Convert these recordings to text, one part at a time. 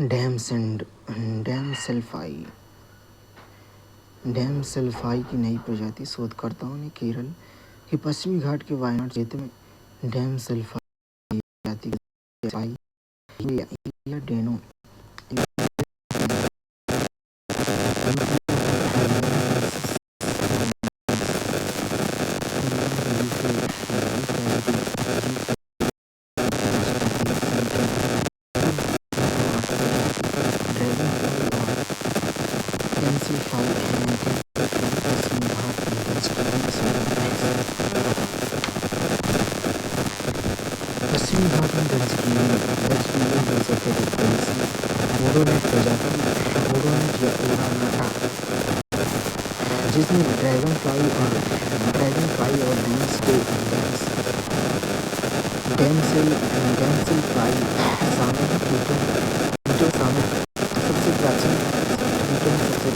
Dam सेल्फाई की नई प्रजाति। शोधकर्ताओं ने केरल के पश्चिमी घाट के वायनाड क्षेत्र में डैम सेल्फाई प्रजाति पाई या डेनो पश्चिमी घाट में दर्ज की ओडोनेट प्रजाति ओडोनेट या ओरानाटा, जिसमें ड्रैगन फ्लाई और डैमसेल फ्लाई शामिल है। कीटों शामिल सबसे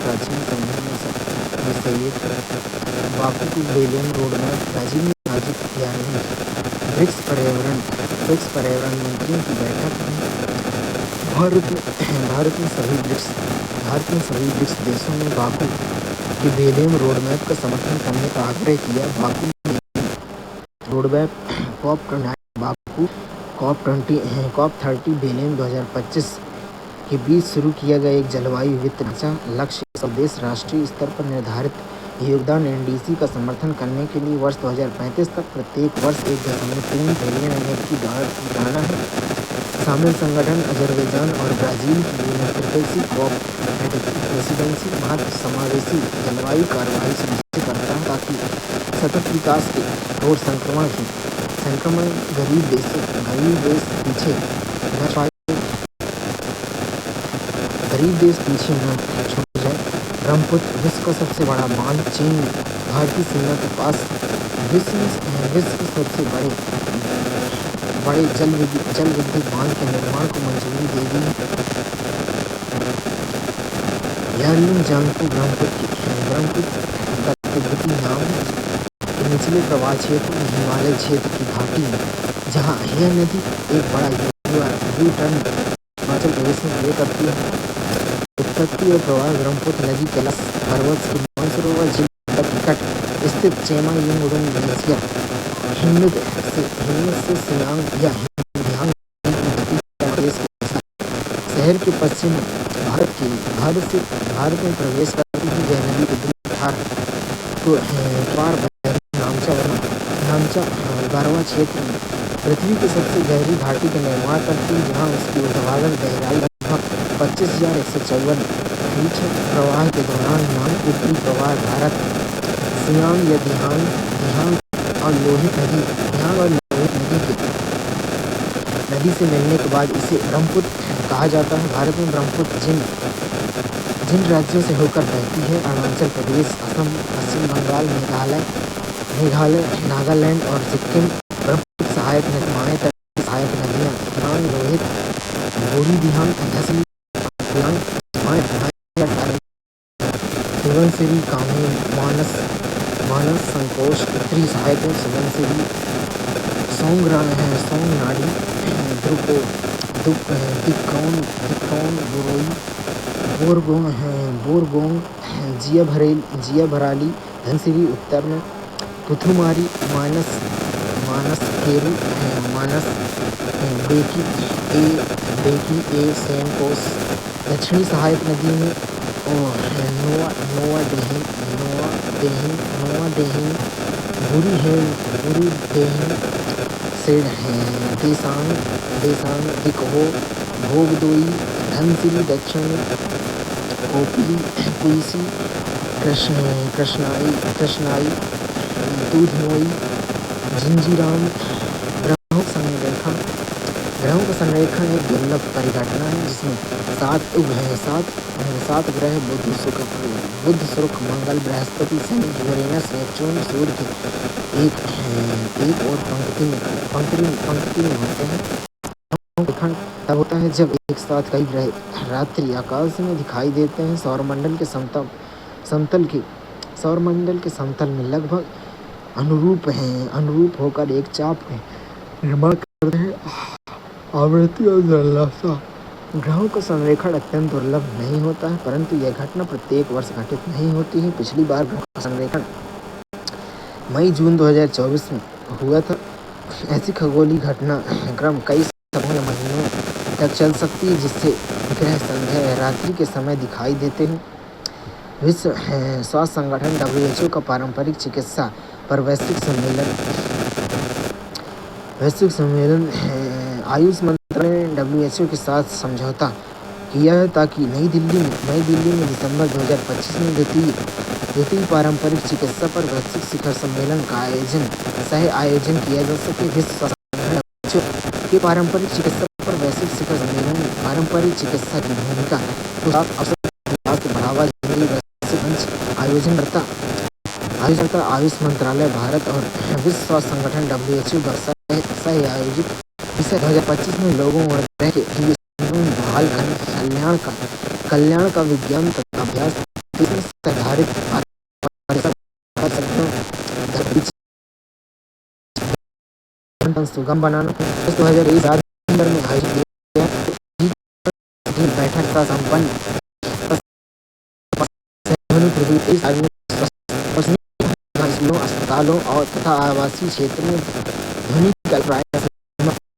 प्राचीन समूह में से एक बाकू टू बेलेम रोड में ब्राजील में आयोजित 11वीं ब्रिक्स पर्यावरण मंत्रियों की बैठक में भारत में सभी ब्रिक्स देशों ने बाकू के बेलेम रोडमैप का समर्थन करने का आग्रह किया। बाकू रोडमैप COP30 बेलेम 2025 के बीच शुरू किया गया एक जलवायु वित्त ढांचा लक्ष्य देश राष्ट्रीय स्तर पर निर्धारित योगदान NDC का समर्थन करने के लिए वर्ष 2035 तक प्रत्येक वर्ष 1.3 बिलियन अमेरिकी की गणना है। शामिल संगठन अजरबैजान और ब्राजील की नेतृत्व COP प्रेसिडेंसी महत्व समावेशी जलवायु कार्रवाई सुनिश्चित करता है ताकि सतत विकास के और संक्रमण गरीब देश पीछे न छूट जाए। ब्रह्मपुत्र विश्व का सबसे बड़ा बांध चीन भारतीय सीमा के पास विश्व के सबसे बड़े जल विद्युत बांध के निर्माण को मंजूरी दे दी। यालिंग जांगपू ब्रह्मपुत्र का तिब्बती नाम के निचले प्रवाह क्षेत्र में हिमालय क्षेत्र की घाटी में, जहाँ यह नदी एक बड़ा U-टर्न हिमाचल प्रदेश में प्ले करती है। उत्पत्ति और प्रवाह ब्रह्मपुत्र नदी कैलाश पर्वत के मानसरोवर झील के निकट स्थित चेमा-यंग ग्लेशियर हिमनद से सियांग या हिमनदियांग प्रदेश के शहर के पश्चिम भारत में प्रवेश करती है। यह नदी के नामचा बारवा क्षेत्र में पृथ्वी की सबसे गहरी घाटी का निर्माण करती है, जहाँ उसकी ऊर्ध्वाधर गहराई लगभग 25,154 फीट है। प्रवाह के दौरान ऊपरी प्रवाह भारत सियांग या दिहांग और लोहित नदी से मिलने के बाद इसे ब्रह्मपुत्र कहा जाता है। भारत में ब्रह्मपुत्र जिन राज्यों से होकर बहती है, अरुणाचल प्रदेश, असम, पश्चिम बंगाल, मेघालय, नागालैंड और सिक्किम। ब्रह्मपुत्र सहायक नदियाँ दिहांग, लोहित, बोरी दिहांग, धसली, दिहांग, सुबनसिरी, कामेंग, मानस, संकोश। उत्तरी सहायक सुबनसिरी, सोंग नाडी, दिक्कौन, बोरगोंग, जिया भराली, धनसिरी। उत्तर में पुथुमारी, मानस केरू, बेकी ए सेनकोस। दक्षिणी सहायक नदी में नोआ देहिंग, बुरी देहिंग, देसांग, दिकहो, भोगदोई, धनसिरी। दक्षिण में कुइसी, कृष्णाई, दूधनोई, जिंजीराम। ग्रहों का संरेखण एक दुर्लभ परिघटना है जिसमें 7 ग्रह बुध, शुक्र, मंगल, बृहस्पति, शनि, यूरेनस, नेपच्यून, सूर्य के एक और पंक्ति में होते हैं। तब होता है जब एक साथ कई ग्रह रात्रि आकाश में दिखाई देते हैं। सौरमंडल के समतल में लगभग अनुरूप होकर एक चाप के निर्माण करते हैं। आवृत्ति और जलदशा ग्रहों का संरेखण अत्यंत दुर्लभ नहीं होता है, परंतु यह घटना प्रत्येक वर्ष घटित नहीं होती है। पिछली बार ग्रहों का संरेखण मई-जून 2024 में हुआ था। ऐसी खगोलीय घटना क्रम कई सप्ताहों या महीनों तक चल सकती है, जिससे ग्रह संध्या या रात्रि के समय दिखाई देते हैं। विश्व स्वास्थ्य संगठन WHO का पारंपरिक चिकित्सा पर वैश्विक सम्मेलन आयुष मंत्रालय ने WHO के साथ समझौता किया है ताकि नई दिल्ली में दिसंबर 2025 में द्वितीय पारंपरिक चिकित्सा पर वैश्विक शिखर सम्मेलन का आयोजन किया जा सके। विश्व स्वास्थ्य संगठन WHO के पारंपरिक चिकित्सा पर वैश्विक शिखर सम्मेलन में पारंपरिक चिकित्सा की भूमिका को साफ अवसर बढ़ावा देने के लिए वैश्विक मंच आयोजन करता आयुष मंत्रालय भारत और विश्व स्वास्थ्य संगठन WHO द्वारा आयोजित इसे 2025 में लोगों और ग्रह के जीवन बहाल करने कल्याण का विज्ञान तथा अभ्यास आधारित सुगम बनाना 2001 में आयोजित बैठक का संपन्न अस्पतालों और तथा आवासीय क्षेत्र में ध्वनि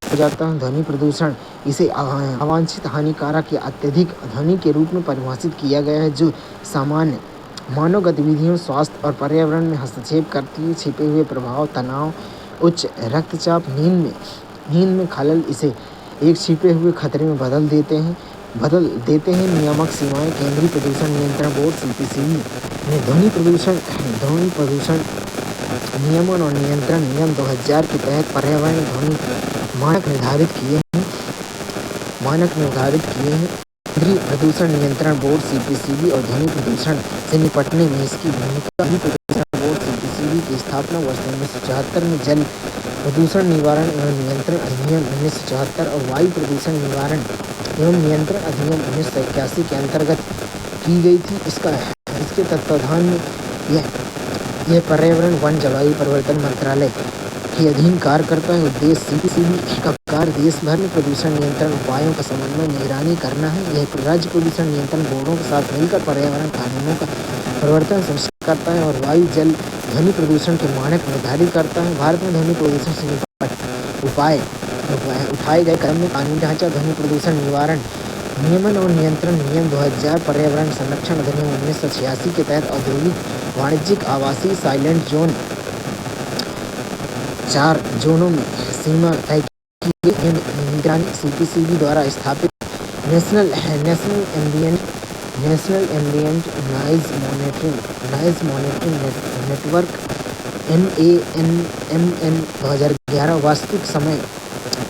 हो जाता है। ध्वनि प्रदूषण इसे अवांछित हानिकारक या अत्यधिक ध्वनि के रूप में परिभाषित किया गया है, जो सामान्य मानव गतिविधियों, स्वास्थ्य और पर्यावरण में हस्तक्षेप करती है। छिपे हुए प्रभाव, तनाव, उच्च रक्तचाप, नींद में खलल इसे एक छिपे हुए खतरे में बदल देते हैं। नियामक सीमाएं केंद्रीय प्रदूषण नियंत्रण बोर्ड CPCB ने ध्वनि प्रदूषण नियमन और नियंत्रण नियम 2000 के तहत पर्यावरण ध्वनि मानक निर्धारित किए हैं। केंद्रीय प्रदूषण नियंत्रण बोर्ड CPCB और ध्वनि प्रदूषण से निपटने में इसकी भूमिका। ध्वनि प्रदूषण बोर्ड CPCB की स्थापना वर्ष 1974 में जल प्रदूषण निवारण एवं नियंत्रण अधिनियम 1974 और वायु प्रदूषण निवारण एवं नियंत्रण अधिनियम 1981 के अंतर्गत की गई थी। इसके तत्वावधान में यह पर्यावरण, वन, जलवायु परिवर्तन मंत्रालय के अधीन कार्य करता है। उद्देश्य CPCB का कार्य देश भर में प्रदूषण नियंत्रण उपायों का समन्वय निगरानी करना है। यह राज्य प्रदूषण नियंत्रण बोर्डों के साथ मिलकर पर्यावरण कानूनों का प्रवर्तन सुनिश्चित करता है और वायु, जल, ध्वनि प्रदूषण के मानक निर्धारित करता है। भारत में ध्वनि प्रदूषण से उठाए गए कदम में कानूनी ढांचा, ध्वनि प्रदूषण निवारण नियमन और नियंत्रण नियम 2000, पर्यावरण संरक्षण अधिनियम 1986 के तहत औद्योगिक, वाणिज्यिक, आवासीय, साइलेंट जोन 4 जोनों में सीमा तय की गई। निगरानी CPCB द्वारा स्थापित national ambient noise monitoring network NANMN 2011 वास्तविक समय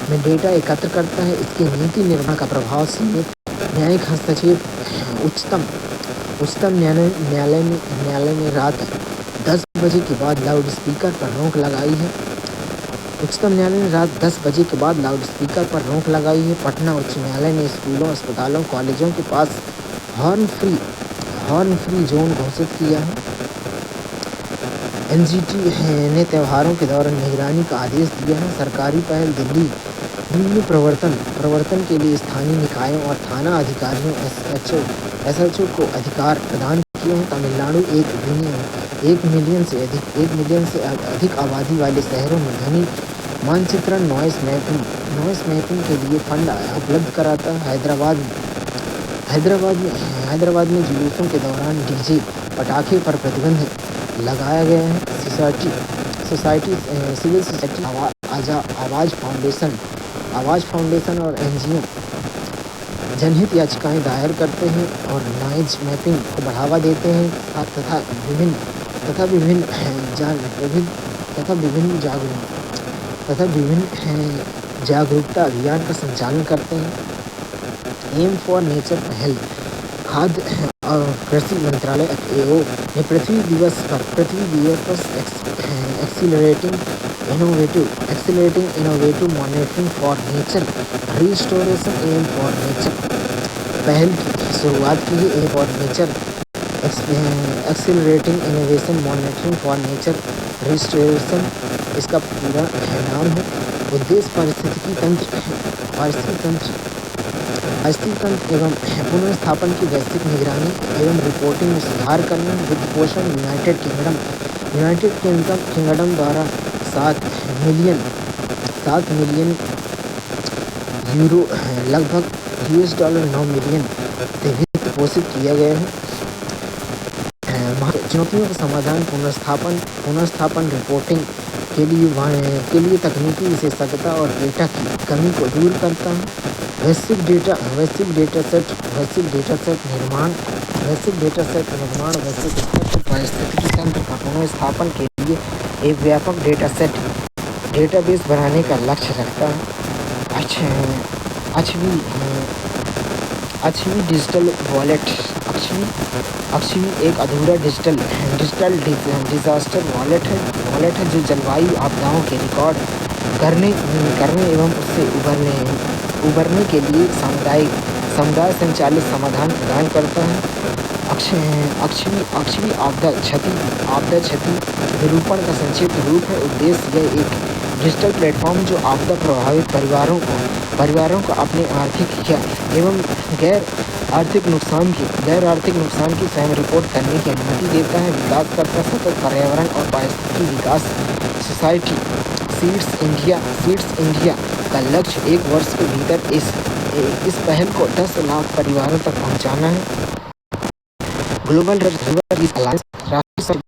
में डेटा एकत्र करता है। इसके नीति निर्माण का प्रभाव सीमित। न्यायिक हस्तक्षेप उच्चतम न्यायालय ने रात 10 बजे के बाद लाउड स्पीकर पर रोक लगाई है। उच्चतम न्यायालय ने रात 10 बजे के बाद लाउड स्पीकर पर रोक लगाई है। पटना उच्च न्यायालय ने स्कूलों, अस्पतालों, कॉलेजों के पास हॉर्न फ्री जोन घोषित किया है। NGT ने त्योहारों के दौरान निगरानी का आदेश दिया है। सरकारी पहल दिल्ली प्रवर्तन के लिए स्थानीय निकायों और थाना अधिकारियों SHO को अधिकार प्रदान किए हैं। तमिलनाडु 1 मिलियन से अधिक आबादी वाले शहरों में ध्वनि मानचित्रण नॉइस मैपिंग के लिए फंड उपलब्ध कराता है। हैदराबाद में जुलूसों के दौरान डीजे पटाखे पर प्रतिबंध लगाया गया है। सिविल सोसाइटी आवाज फाउंडेशन और NGO जनहित याचिकाएं दायर करते हैं और नॉइज मैपिंग को बढ़ावा देते हैं तथा विभिन्न जागरूकता अभियान का संचालन करते हैं। एम फॉर नेचर पहल खाद्य और कृषि मंत्रालय FAO ने पृथ्वी दिवस पर accelerating innovative monitoring for nature restoration M for nature पहल की शुरुआत की है। M for nature accelerating innovation monitoring for nature restoration इसका पूरा नाम है। उद्देश्य पारिस्थितिकी तंत्र पारिस्थितिकी तंत्र एवं पुनर्स्थापन की वैश्विक निगरानी एवं रिपोर्टिंग में सुधार करना। वित्त पोषण यूनाइटेड किंगडम द्वारा 7 मिलियन यूरो लगभग $9 मिलियन से वित्त पोषित किया गया है। चुनौतियों का समाधान पुनर्स्थापन रिपोर्टिंग के लिए तकनीकी विशेषज्ञता और डेटा की कमी को दूर करता है। वैश्विक डेटा सेट निर्माण वैश्विक स्तर पर पारिस्थितिकी तंत्र का पुनर्स्थापन के लिए एक व्यापक डेटाबेस बनाने का लक्ष्य रखता है। अक्षवी डिजिटल वॉलेट अक्षवी एक अधूरा डिजिटल डिजास्टर वॉलेट है जो जलवायु आपदाओं के रिकॉर्ड करने एवं उससे उबरने के लिए समुदाय संचालित समाधान प्रदान करता है। अक्षवी आपदा क्षति निरूपण का संक्षिप्त रूप है। उद्देश्य यह एक डिजिटल प्लेटफॉर्म जो आपदा प्रभावित परिवारों को अपने आर्थिक एवं गैर आर्थिक नुकसान की स्वयं रिपोर्ट करने की अनुमति देता है। विकासकर्ता सतत पर्यावरण और पारिस्थितिकी विकास सोसाइटी सीड्स इंडिया का लक्ष्य 1 वर्ष के भीतर इस पहल को 10 लाख परिवारों तक पहुंचाना है। ग्लोबल रिवर अलायंस राष्ट्रीय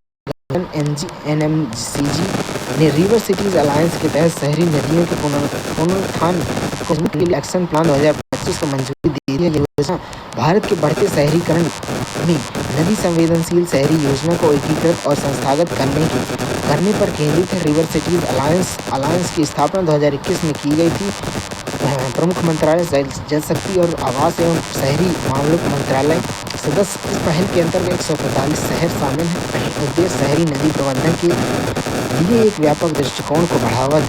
NMCG ने रिवर सिटीज अलायंस के तहत शहरी नदियों के पुनरुत्थान को के लिए एक्शन प्लान 2025 को मंजूरी दी है। योजना भारत के बढ़ते शहरीकरण में नदी संवेदनशील शहरी योजना को एकीकृत और संस्थागत करने पर केंद्रित है। रिवर सिटीज अलायंस की स्थापना 2021 में की गई थी। प्रमुख मंत्रालय जल शक्ति और आवास एवं शहरी मामलों का मंत्रालय सदस्य। इस पहल के अंतर्गत 145 शहर शामिल हैं। उद्देश्य शहरी नदी प्रबंधन के लिए एक व्यापक दृष्टिकोण को बढ़ावा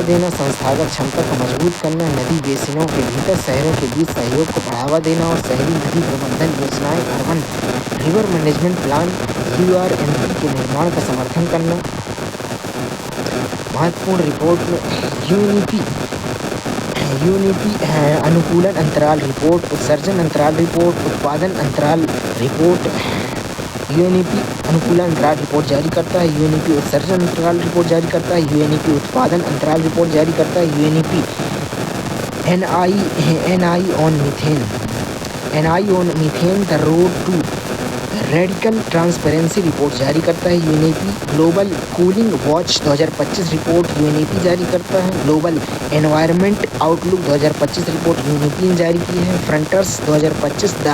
देना, संस्थागत क्षमता को मजबूत करना, नदी बेसिनों के भीतर शहरों के बीच सहयोग को बढ़ावा देना और शहरी नदी प्रबंधन योजनाएं urban river management plan URMP के निर्माण का समर्थन करना। महत्वपूर्ण रिपोर्ट में यूनिपी अनुकूलन अंतराल रिपोर्ट, उत्सर्जन अंतराल रिपोर्ट, उत्पादन अंतराल रिपोर्ट। यूएनईपी अनुकूलन अंतराल रिपोर्ट जारी करता है। यूएनईपी उत्सर्जन अंतराल रिपोर्ट जारी करता है। यूएनईपी उत्पादन अंतराल रिपोर्ट जारी करता है। UNEP NI on methane the road to radical transparency report जारी करता है। UNEP global cooling watch 2025 report UNEP जारी करता है। Global environment outlook 2025 report UNEP ने जारी की है। Frontiers 2025 the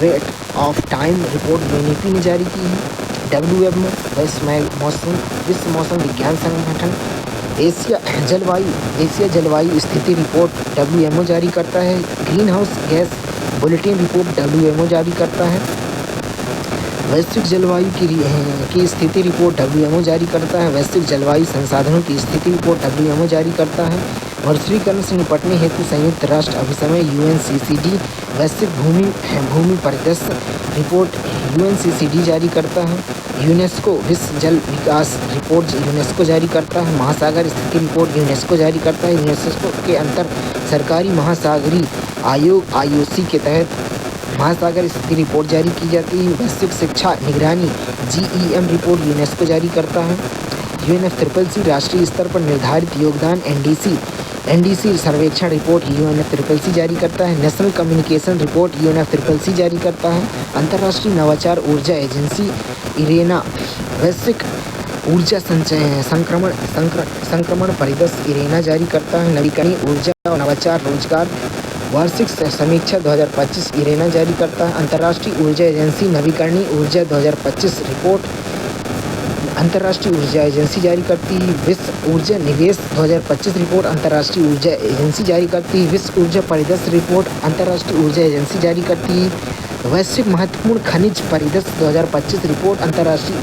weight of time report UNEP ने जारी की है। WMO विश्व मौसम विज्ञान संगठन एशिया जलवायु स्थिति रिपोर्ट WMO जारी करता है। Green house gas bulletin report WMO जारी करता है। वैश्विक जलवायु की स्थिति रिपोर्ट WMO जारी करता है। वैश्विक जलवायु संसाधनों की स्थिति रिपोर्ट WMO जारी करता है। मरुस्थलीकरण से निपटने हेतु संयुक्त राष्ट्र अभिसमय UNCCD वैश्विक भूमि परिदृश्य रिपोर्ट UNCCD जारी करता है। यूनेस्को विश्व जल विकास रिपोर्ट यूनेस्को जारी करता है। महासागर स्थिति रिपोर्ट यूनेस्को जारी करता है। यूनेस्को के अंतर सरकारी महासागरीय आयोग IOC के तहत महासागर स्थिति रिपोर्ट जारी की जाती है। वैश्विक शिक्षा निगरानी GEM रिपोर्ट यूनेस्को जारी करता है। UNFCCC राष्ट्रीय स्तर पर निर्धारित योगदान NDC सर्वेक्षण रिपोर्ट UNFCCC जारी करता है। नेशनल कम्युनिकेशन रिपोर्ट UNFCCC जारी करता है। अंतर्राष्ट्रीय नवाचार ऊर्जा एजेंसी इरेना वैश्विक ऊर्जा संक्रमण परिदृश्य इरेना जारी करता है। नवीकरणीय ऊर्जा और नवाचार रोजगार वार्षिक समीक्षा 2025 इरेना जारी करता है। अंतर्राष्ट्रीय ऊर्जा एजेंसी नवीकरणीय ऊर्जा 2025 रिपोर्ट अंतर्राष्ट्रीय ऊर्जा एजेंसी जारी करती है। विश्व ऊर्जा निवेश 2025 रिपोर्ट अंतर्राष्ट्रीय ऊर्जा एजेंसी जारी करती है। विश्व ऊर्जा परिदृश्य रिपोर्ट अंतर्राष्ट्रीय ऊर्जा एजेंसी जारी करती है। वैश्विक महत्वपूर्ण खनिज परिदृश्य 2025 रिपोर्ट अंतर्राष्ट्रीय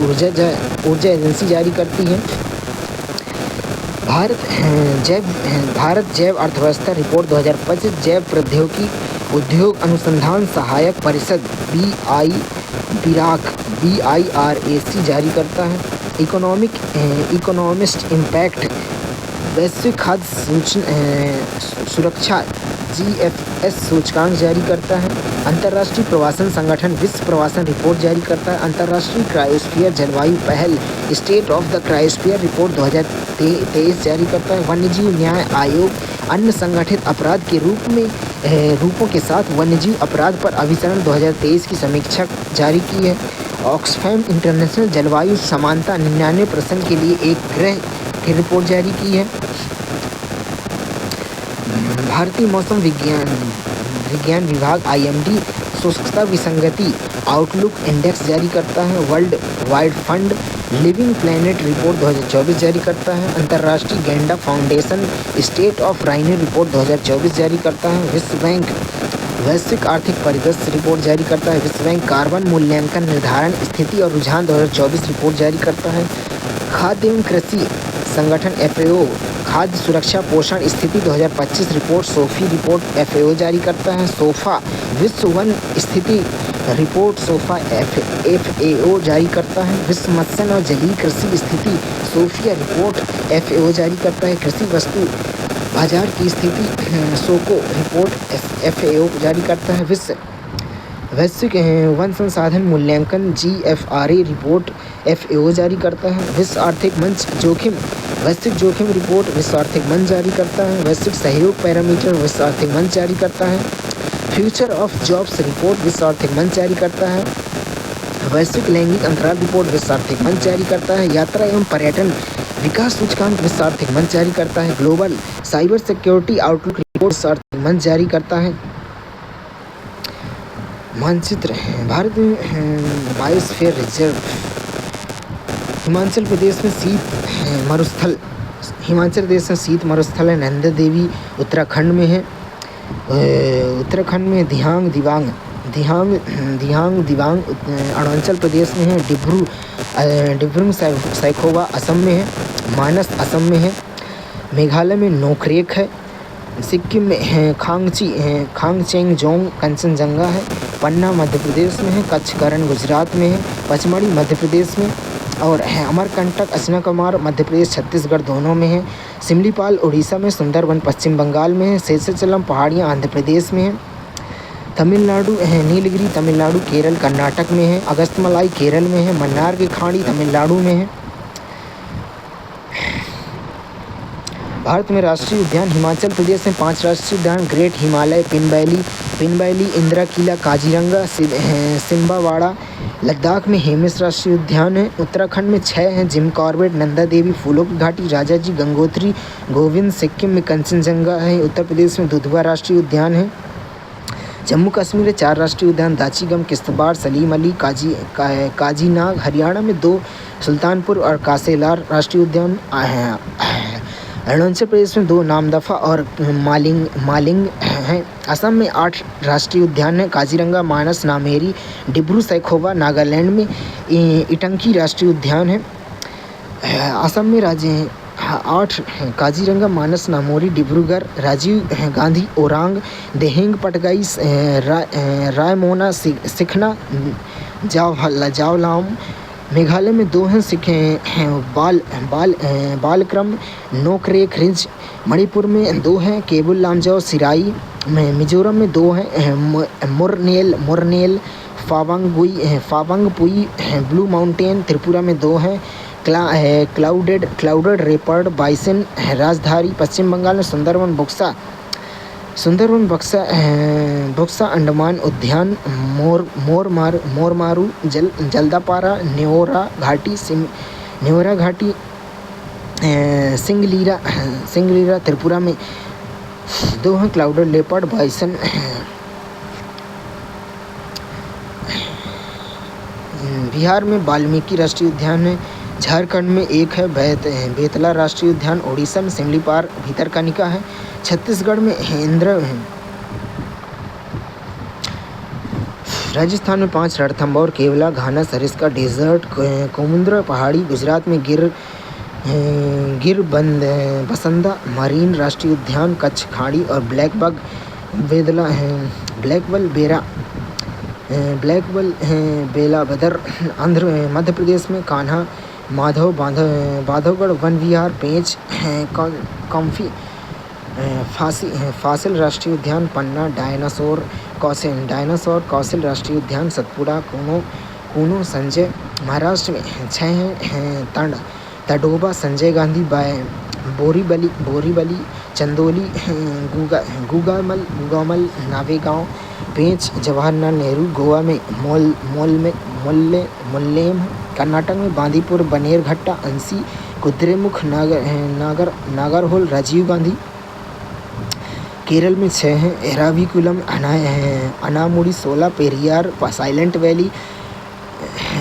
ऊर्जा एजेंसी जारी करती है। भारत जैव अर्थव्यवस्था रिपोर्ट 2025 जैव प्रौद्योगिकी उद्योग अनुसंधान सहायक परिषद BIRAC जारी करता है। इकोनॉमिस्ट इम्पैक्ट वैश्विक खाद्य सुरक्षा GFS सूचकांक जारी करता है। अंतर्राष्ट्रीय प्रवासन संगठन विश्व प्रवासन रिपोर्ट जारी करता है। अंतर्राष्ट्रीय क्रायोस्फीयर जलवायु पहल state of the cryosphere report 2023 जारी करता है। वन्यजीव न्याय आयोग अन्य संगठित अपराध के रूपों के साथ वन्यजीव अपराध पर अभिसरण 2023 की समीक्षा जारी की है। ऑक्सफैम इंटरनेशनल जलवायु समानता 99% के लिए एक ग्रह की रिपोर्ट जारी की है। भारतीय मौसम विज्ञान विभाग IMD शुष्कता विसंगति आउटलुक इंडेक्स जारी करता है। World wide fund living planet report 2024 जारी करता है। अंतर्राष्ट्रीय गैंडा foundation state of rhino report 2024 जारी करता है। विश्व बैंक वैश्विक आर्थिक परिदृश्य रिपोर्ट जारी करता है। विश्व बैंक कार्बन मूल्यांकन निर्धारण स्थिति और रुझान 2024 रिपोर्ट जारी करता है। खाद्य एवं कृषि संगठन FAO खाद्य सुरक्षा पोषण स्थिति 2025 रिपोर्ट सोफी रिपोर्ट FAO जारी करता है। सोफा विश्व वन स्थिति रिपोर्ट सोफा FAO जारी करता है। विश्व मत्स्य और जलीय कृषि स्थिति सोफिया रिपोर्ट FAO जारी करता है। कृषि वस्तु बाजार की स्थिति सोको रिपोर्ट FAO जारी करता है। वैश्विक वन संसाधन मूल्यांकन GFRA रिपोर्ट FAO जारी करता है। विश्व आर्थिक मंच वैश्विक जोखिम रिपोर्ट विश्व आर्थिक मंच जारी करता है। वैश्विक सहयोग पैरामीटर विश्व आर्थिक मंच जारी करता है। फ्यूचर ऑफ जॉब्स रिपोर्ट विश्व आर्थिक मंच जारी करता है। वैश्विक लैंगिक अंतराल रिपोर्ट विश्व आर्थिक मंच जारी करता है। यात्रा एवं पर्यटन विकास सूचकांक विश्व आर्थिक मंच जारी करता है। Global cyber security outlook report विश्व आर्थिक मंच जारी करता है। मानचित्र भारत में बायोस्फीयर रिजर्व हिमाचल प्रदेश में शीत मरुस्थल है। नंदा देवी उत्तराखंड में है। उत्तराखंड में दिहांग दिबांग अरुणाचल प्रदेश में है। डिब्रूगढ़ सैखोवा असम में है। मानस असम में है। मेघालय में नोकरेक है। सिक्किम में है खांगचेंगजोंग कंचनजंगा है। पन्ना मध्य प्रदेश में है। कच्छकरण गुजरात में है। पचमढ़ी मध्य प्रदेश में और अमरकंटक अशोककुमार मध्य प्रदेश छत्तीसगढ़ दोनों में है। सिमलीपाल उड़ीसा में। सुंदरबन पश्चिम बंगाल में है। शेषाचलम पहाड़ियाँ आंध्र प्रदेश में है। तमिलनाडु नीलगिरी तमिलनाडु केरल कर्नाटक में है। अगस्तमलाई केरल में है। मन्नार की खाड़ी तमिलनाडु में है। भारत में राष्ट्रीय उद्यान हिमाचल प्रदेश में 5 राष्ट्रीय उद्यान ग्रेट हिमालय पिनबैली इंदिरा किला काजीरंगा सिम्बावाड़ा। लद्दाख में हेमिस राष्ट्रीय उद्यान है। उत्तराखंड में 6 हैं। जिम कॉर्बेट नंदा देवी फूलों की घाटी राजाजी गंगोत्री गोविंद। सिक्किम में कंचनजंगा है। उत्तर प्रदेश में दुधवा राष्ट्रीय उद्यान है। जम्मू कश्मीर में 4 राष्ट्रीय उद्यान दाचीगम किश्तवाड़ सलीम अली काजीनाग। हरियाणा में 2 सुल्तानपुर और कासेलार राष्ट्रीय उद्यान हैं। अरुणाचल प्रदेश में 2 नामदफा और मालिंग हैं। असम में 8 राष्ट्रीय उद्यान हैं। काजीरंगा मानस नामेरी डिब्रू सैखोवा। नागालैंड में इटंकी राष्ट्रीय उद्यान है। असम में 8 काजीरंगा मानस नामेरी डिब्रूगढ़ राजीव गांधी ओरांग देहेंग पटकाई रायमोना सिखना जावलाम। मेघालय में 2 हैं। बालक्रम नोकरेक रिज। मणिपुर में 2 हैं। केबुल लामजाओ सिराई। मिजोरम में 2 हैं। Murlen Phawngpui blue mountain. त्रिपुरा में 2 हैं। Clouded leopard bison Rajdhari. Paschim Bangal में सुंदरवन बक्सा अंडमान उद्यान मोरमारू जल्दापारा न्योरा घाटी सिंगलीरा। त्रिपुरा में 2 हैं। Clouded leopard bison. बिहार में वाल्मीकि राष्ट्रीय उद्यान है। झारखंड में 1 है। बेतला राष्ट्रीय उद्यान। ओडिशा में सिमलीपाल भितरकनिका है। छत्तीसगढ़ में इंद्र है। राजस्थान में 5 रणथंभौर केवला घाना सरिस्का डेजर्ट कोमुद्र पहाड़ी। गुजरात में गिर बसंदा मरीन राष्ट्रीय उद्यान। कच्छ खाड़ी और ब्लैकबक वेदला ब्लैकवल बेलाभद्र। मध्य प्रदेश में कान्हा माधव बांधवगढ़ वन विहार पेंच कंफी फासिल राष्ट्रीय उद्यान पन्ना, डायनासोर कौसिल राष्ट्रीय उद्यान सतपुड़ा, कूनो संजय महाराष्ट्र में 6 हैं, तडोबा, संजय गांधी, बोरीवली, चंदौली, गुगामल, नावेगांव, पेंच, जवाहरलाल नेहरू, गोवा में मुल्लेम, कर्नाटक में बांदीपुर, बनेरघट्टा, अंसी, कुद्रेमुख, नागरहोल, राजीव गांधी, केरल में 6 हैं, एराविकुलम, अनामुडी 16, पेरियार, साइलेंट वैली,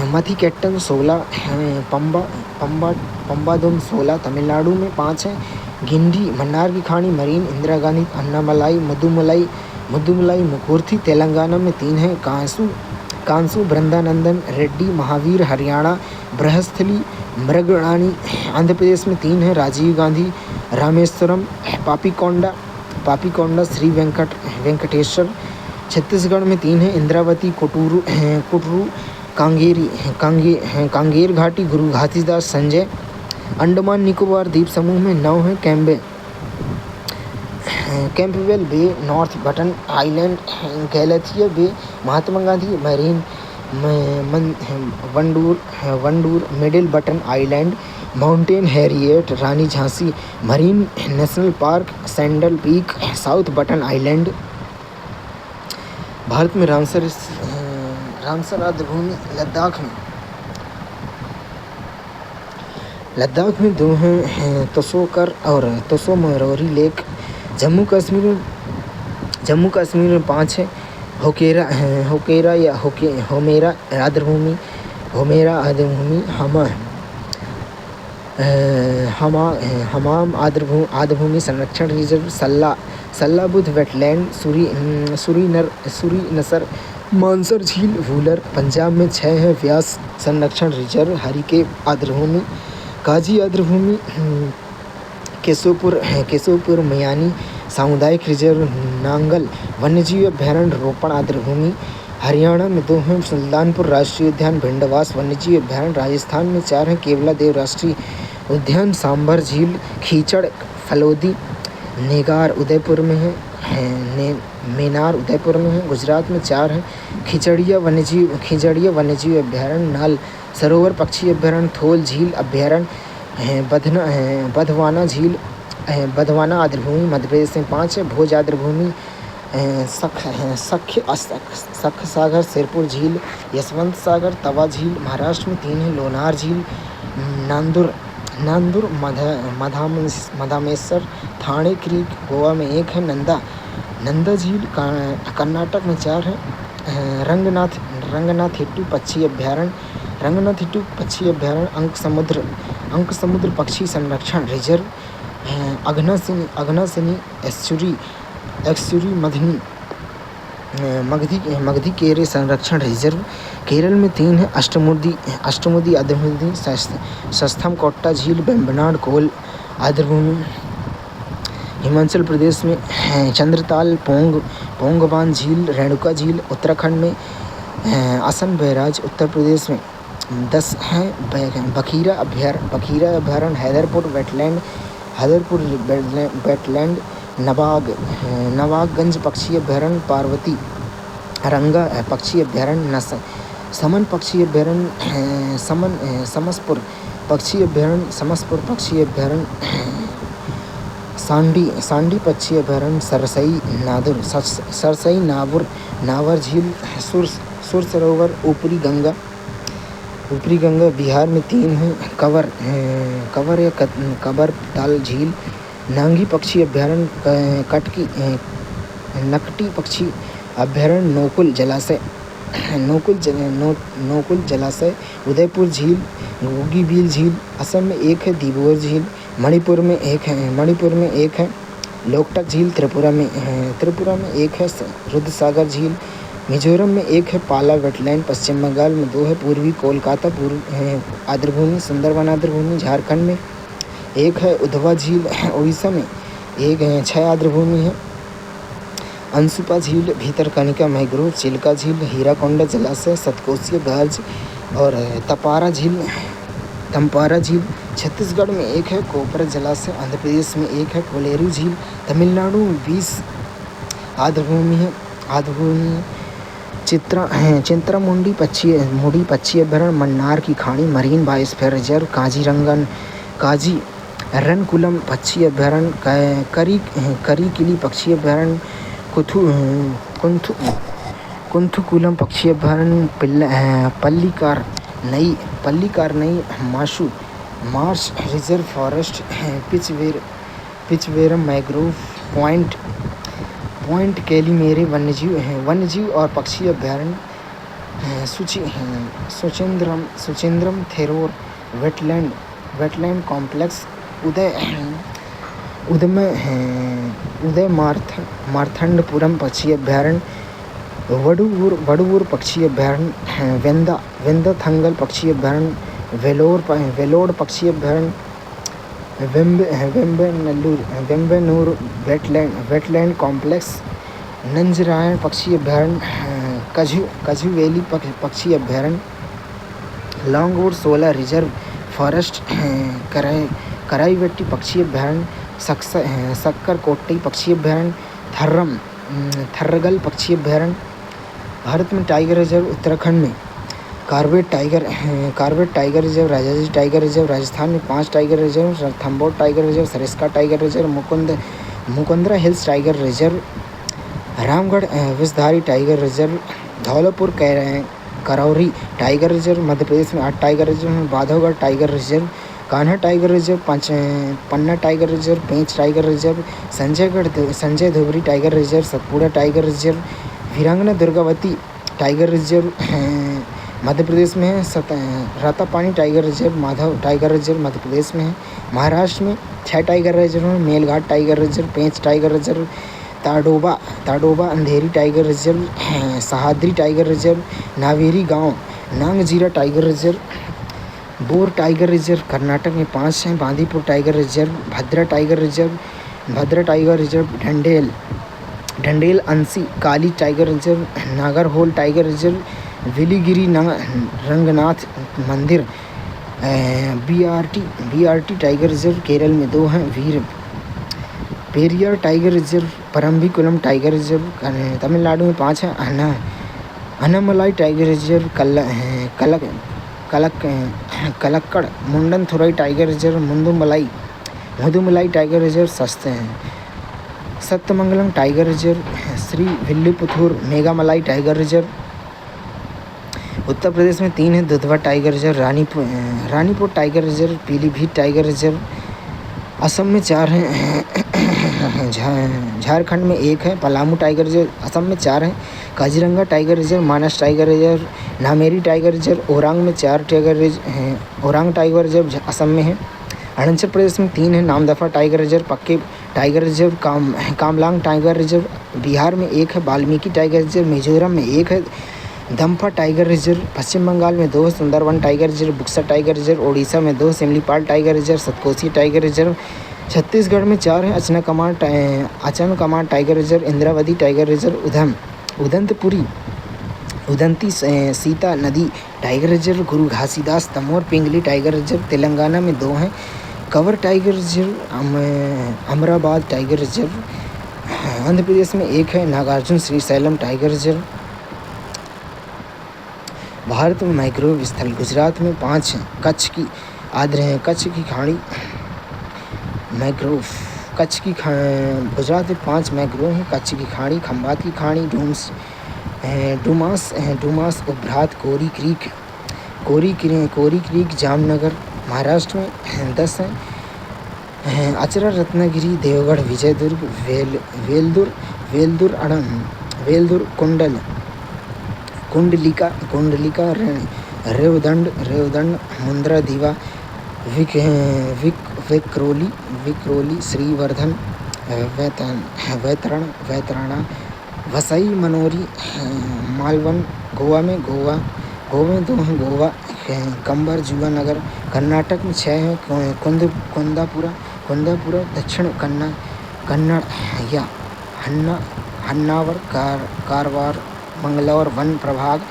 मथिकेट्टम 16, पंबादुम 16, तमिलनाडु में 5 हैं, गिंडी, मन्नार की खाड़ी, मरीन, इंदिरा गांधी, अन्नामलाई, मुदुमलाई, मुकुर्थी, तेलंगाना में 3 हैं, कांसू, बृंदानंदन रेड्डी, महावीर, हरियाणा, बृहस्थली, मृगरानी, आंध्र प्रदेश में 3 हैं, राजीव गांधी, रामेश्वरम, पापीकोंडा, श्री वेंकटेश्वर, छत्तीसगढ़ में 3 हैं, इंद्रावती, कुटरू, कांगेर घाटी, गुरु घासीदास, संजय, अंडमान निकोबार द्वीप समूह में 9 हैं, Campbell Bay, North Button Island, Galathea Bay, Mahatma Gandhi Marine, Wandoor, Middle Button Island, Mountain Harriet, Rani Jhansi Marine National Park, Saddle Peak, South Button Island. Bharat में रामसर आर्द्रभूमि, लद्दाख में 2 हैं, तसोकर और तसो मोरोरी लेक, जम्मू कश्मीर में 5 है, होमेरा आर्द्रभूमि, हमाम आर्द्रभूमि संरक्षण रिजर्व, सल्ला बुध वेटलैंड, सूरीनसर, मानसर झील, वूलर। पंजाब में 6 है, व्यास संरक्षण रिजर्व, हरिके आर्द्रभूमि, काजी आर्द्रभूमि, केशवपुर मयानी सामुदायिक रिजर्व, नांगल वन्यजीव अभयारण्य, रोपड़ आर्द्रभूमि। हरियाणा में 2 हैं, सुल्तानपुर राष्ट्रीय उद्यान, भिंडवास वन्यजीव अभयारण्य। राजस्थान में 4 हैं, केवला देव राष्ट्रीय उद्यान, सांभर झील, खीचड़, फलोदी, नेगार उदयपुर में है, मेनार उदयपुर में है। गुजरात में 4 हैं, खिजड़िया वन्यजीव अभयारण्य, नाल सरोवर पक्षी अभयारण्य, थोल झील अभयारण्य, बधवाना आर्द्रभूमि। मध्य प्रदेश में 5 है, भोज आर्द्रभूमि, सख सागर, सिरपुर झील, यशवंत सागर, तवा झील। महाराष्ट्र में 3 है, लोनार झील, नांदुर, मधामेश्वर, थाणे क्रीक। गोवा में 1 है, नंदा झील। कर्नाटक में 4 है, रंगनाथ हिट्टू पक्षी अभयारण्य, अंक समुद्र पक्षी संरक्षण रिजर्व, अघनासिनी एस्चुरी, मगधी केरे संरक्षण रिजर्व। केरल में 3 है, अष्टमुदी आर्द्रभूमि, सस्थम कोट्टा झील, बेम्बनाड कोल आर्द्रभूमि। हिमाचल प्रदेश में चंद्रताल, पोंगबान झील, रेणुका झील। उत्तराखंड में असम बैराज। उत्तर प्रदेश में 10 हैं, बखीरा अभयारण्य, हैदरपुर वेटलैंड, नवागंज पक्षी अभयारण्य, पार्वती रंगा पक्षी अभयारण्य, समन पक्षी अभयारण्य, समसपुर पक्षी अभयारण्य, सांडी पक्षी अभयारण्य, सरसई नावर झील, सुर सरोवर, ऊपरी गंगा। बिहार में 3 हैं, कबर ताल झील, नांगी पक्षी अभयारण्य, नकटी पक्षी अभयारण्य, नोकुल जलाशय, उदयपुर झील, गोगी बील झील। असम में 1 है, दिबोर झील। मणिपुर में एक है, लोकटक झील। त्रिपुरा में 1 है, रुद्रसागर झील। मिजोरम में 1 है, पाला वेटलैंड। पश्चिम बंगाल में 2 है, पूर्वी कोलकाता आर्द्रभूमि, सुंदरवन आर्द्रभूमि। झारखंड में 1 है, उधवा झील। उड़ीसा में 1 है, 6 आर्द्रभूमि है, अंसुपा झील, भीतरकनिका मैंग्रोव, चिल्का झील, हीराकोंडा जलाशय, सतकोसिया गार्ज और तंपारा झील। छत्तीसगढ़ में एक है कोपर जलाशय, आंध्र प्रदेश में एक है कोलेरू झील, तमिलनाडु में 20 आर्द्रभूमि है। आर्द्रभूमि चिंतरामुंडी पक्षी अभयारण्य, मन्नार की खाड़ी मरीन बायोस्फीयर रिजर्व, काजीरनकुलम पक्षी अभयारण्य, करिकिली पक्षी अभयारण्य, कुंथुकुलम पक्षी अभयारण्य, Pallikaranai marsh reserve forest, Pichavaram mangrove point Calimere वन्यजीव और पक्षी अभयारण्य, सुचेंद्रम थेरोर वेटलैंड कॉम्प्लेक्स, उदय मार्तंडपुरम पक्षी अभयारण्य, वडूवूर पक्षी अभयारण्य, वेंदाथंगल पक्षी अभयारण्य, वेलोड पक्षी अभयारण्य, वेम्बेनूर वेटलैंड कॉम्प्लेक्स, नंजरायण पक्षी अभयारण्य, कझुवेली पक्षी अभयारण्य, लॉन्गवुड 16 रिजर्व फॉरेस्ट, कराईवेट्टी पक्षी अभयारण्य, सक्करकोट्टी पक्षी अभयारण्य, थर्रगल पक्षी अभयारण्य। भारत में टाइगर रिजर्व उत्तराखंड में Corbett tiger reserve, Rajaji tiger reserve, Rajasthan में 5 tiger reserve, Ranthambore tiger reserve, Sariska tiger reserve, Mukundra hills tiger reserve, Ramgarh Vishdhari tiger reserve, Dholpur Karauli tiger reserve. Madhya Pradesh में 8 tiger reserve, Bandhavgarh tiger reserve, Kanha tiger reserve, Panna tiger reserve, Pench tiger reserve, Sanjay Dhubri tiger reserve, Satpura tiger reserve, Veerangana Durgavati tiger reserve Madhya Pradesh में है। Ratapani tiger reserve, Madhav tiger reserve Madhya Pradesh में है। महाराष्ट्र में 6 tiger reserve हैं, Melghat tiger reserve, Pench tiger reserve, Tadoba Andhari tiger reserve, Sahyadri tiger reserve, Navegaon Nagzira tiger reserve, Bor tiger reserve. Karnataka में 5 हैं, Bandipur tiger reserve, Bhadra tiger reserve, Dandeli Anshi Kali tiger reserve, Nagarhole tiger reserve, Biligiri Ranganatha Mandir, BRT tiger reserve. Kerala में 2 हैं, Periyar tiger reserve, Parambikulam tiger reserve. Tamil Nadu में 5 हैं, Anamalai tiger reserve, Kalakkad Mundanthurai tiger reserve, Mudumalai tiger reserve सस्ते हैं, Sathyamangalam tiger reserve, Shri Villiputhur Megamalai tiger reserve. Uttar Pradesh में 3 हैं, Dudhwa tiger reserve, Ranipur tiger reserve, Pilibhit tiger reserve. Assam में 4 हैं, झारखंड में 1 है, पलामू टाइगर रिजर्व। असम में 4 हैं, Kaziranga tiger reserve, Manas tiger reserve, Nameri tiger reserve. Orang में 4 tiger reserve, Orang tiger reserve Assam में है। अरुणाचल प्रदेश में 3 है, Namdapha tiger reserve, Pakke tiger reserve, Kamlang tiger reserve. Bihar में 1 है, वाल्मीकि टाइगर रिजर्व। मिजोरम में 1 है, दम्फा टाइगर रिजर्व। पश्चिम बंगाल में 2 है, Sundarban tiger reserve, Buxa tiger reserve. Odisha में 2 Simlipal tiger reserve, Satkosia tiger reserve. Chhattisgarh में 4 है, Achanakmar tiger reserve, Indravati tiger reserve, Udanti Sita Nadi tiger reserve, Guru Ghasidas Tamor Pingla tiger reserve. Telangana में 2 हैं, Kawal tiger reserve, Amrabad tiger reserve. Andhra Pradesh में 1 है, नागार्जुन श्रीशैलम टाइगर रिजर्व। भारत में मैंग्रोव स्थल गुजरात में 5 हैं, कच्छ की खाड़ी मैंग्रोव, गुजरात में 5 मैंग्रोव हैं, कच्छ की खाड़ी, खंबात की खाड़ी, डुमास उभरात, कोरी क्रीक जामनगर। महाराष्ट्र में 10 हैं, अचरा रत्नागिरी, देवगढ़, विजयदुर्ग, वेलदुर, कुंडलिका, रेवदंड, मुंद्रा, दीवा, विक्रोली, श्रीवर्धन, वैतरणा, वसई, मनोरी, मालवन। गोवा में 2 हैं, गोवा, कंबर, जुगानगर। कर्नाटक में 6 हैं, कुंदापुरा, दक्षिण कन्नड़ या हन्नावर, कारवार, मंगलौर वन प्रभाग,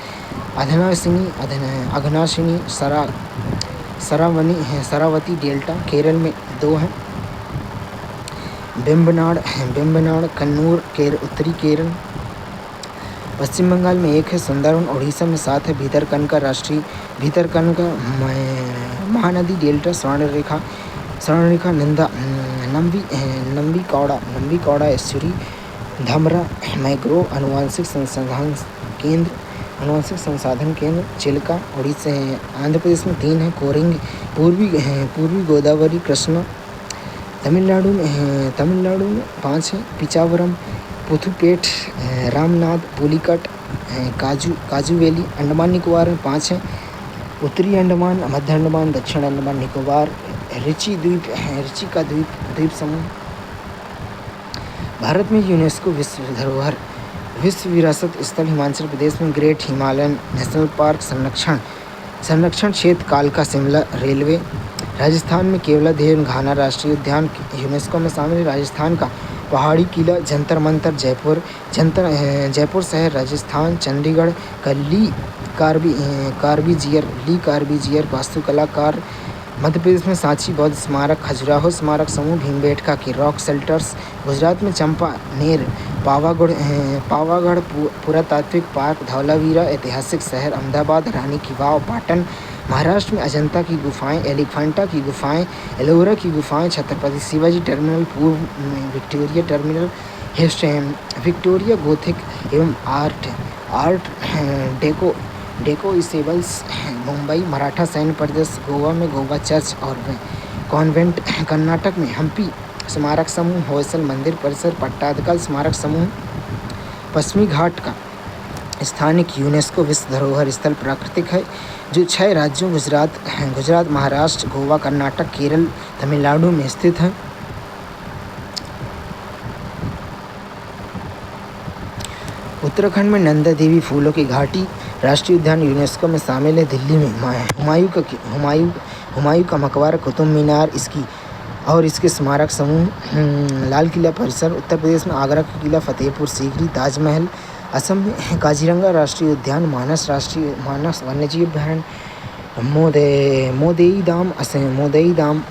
अघनाशिनी, सराल, शरावती डेल्टा केरल में 2 हैं। वेम्बनाड कन्नूर उत्तरी केरल। पश्चिम बंगाल में 1 है। सुंदरवन ओडिशा में 7 है। भितरकनिका महानदी डेल्टा स्वर्णरेखा नम्बी कौड़ा एस्चुरी धमरा मैंग्रोव आनुवंशिक संसाधन केंद्र चिल्का ओडिशा आंध्र प्रदेश में 3 है। कोरिंग पूर्वी गोदावरी कृष्णा तमिलनाडु में 5 है। पिचावरम पुथुपेट रामनाथ पुलिकट काजू वैली। अंडमान निकोबार में 5 है। उत्तरी अंडमान मध्य अंडमान दक्षिण अंडमान निकोबार रिची का द्वीप समूह। भारत में यूनेस्को विश्व विरासत स्थल हिमाचल प्रदेश में ग्रेट हिमालयन नेशनल पार्क संरक्षण क्षेत्र कालका शिमला रेलवे। राजस्थान में केवलादेव घाना राष्ट्रीय उद्यान यूनेस्को में शामिल है। राजस्थान का पहाड़ी किला जंतर मंतर जयपुर शहर राजस्थान। चंडीगढ़ का ली कार्बीजियर वास्तुकलाकार। मध्य प्रदेश में सांची बौद्ध स्मारक खजुराहो स्मारक समूह भीमबेटका के रॉक शेल्टर्स। गुजरात में चंपानेर पावागढ़ पुरातात्विक पार्क धौलावीरा ऐतिहासिक शहर। अहमदाबाद रानी की वाव पाटन। महाराष्ट्र में अजंता की गुफाएं एलिफेंटा की गुफाएं एलोरा की गुफाएं। छत्रपति शिवाजी टर्मिनल पूर्व में विक्टोरिया टर्मिनल। विक्टोरिया गोथिक एवं आर्ट डेको इसेबल्स मुंबई। मराठा सैन्य प्रदेश गोवा में गोवा चर्च और कॉन्वेंट। कर्नाटक में हम्पी स्मारक समूह होयसल मंदिर परिसर। पट्टादकल स्मारक समूह। पश्चिमी घाट का स्थानिक यूनेस्को विश्व धरोहर स्थल प्राकृतिक है जो 6 राज्यों गुजरात महाराष्ट्र गोवा कर्नाटक केरल तमिलनाडु में स्थित है। उत्तराखंड में नंदा देवी फूलों की घाटी राष्ट्रीय उद्यान यूनेस्को में शामिल है। दिल्ली में हुमायूं का मकबरा कुतुब मीनार इसके स्मारक समूह। लाल किला परिसर। उत्तर प्रदेश में आगरा का किला फतेहपुर सीकरी ताजमहल। असम में काजीरंगा राष्ट्रीय उद्यान मानस वन्यजीव अभयारण्य। मोदेई दाम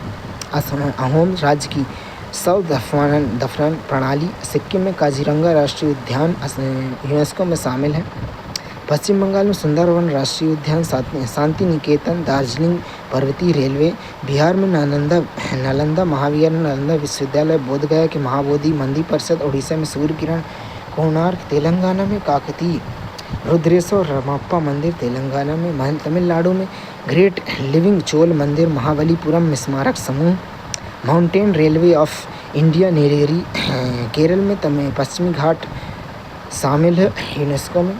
अहोम राज्य की शव दफन प्रणाली। सिक्किम में काजीरंगा राष्ट्रीय उद्यान यूनेस्को में शामिल है। पश्चिम बंगाल में सुंदरवन राष्ट्रीय उद्यान शांति निकेतन दार्जिलिंग पर्वतीय रेलवे। बिहार में नालंदा महाविहार नालंदा विश्वविद्यालय। बोधगया के महाबोधि मंदिर परिषद। उड़ीसा में सूर्य किरण कोणार्क। तेलंगाना में काकतीय रुद्रेश्वर रमप्पा मंदिर तेलंगाना में। तमिलनाडु में ग्रेट लिविंग चोल मंदिर। महाबलीपुरम में स्मारक समूह। Mountain railway of India Nilgiri. Kerala में पश्चिमी घाट शामिल है यूनेस्को में।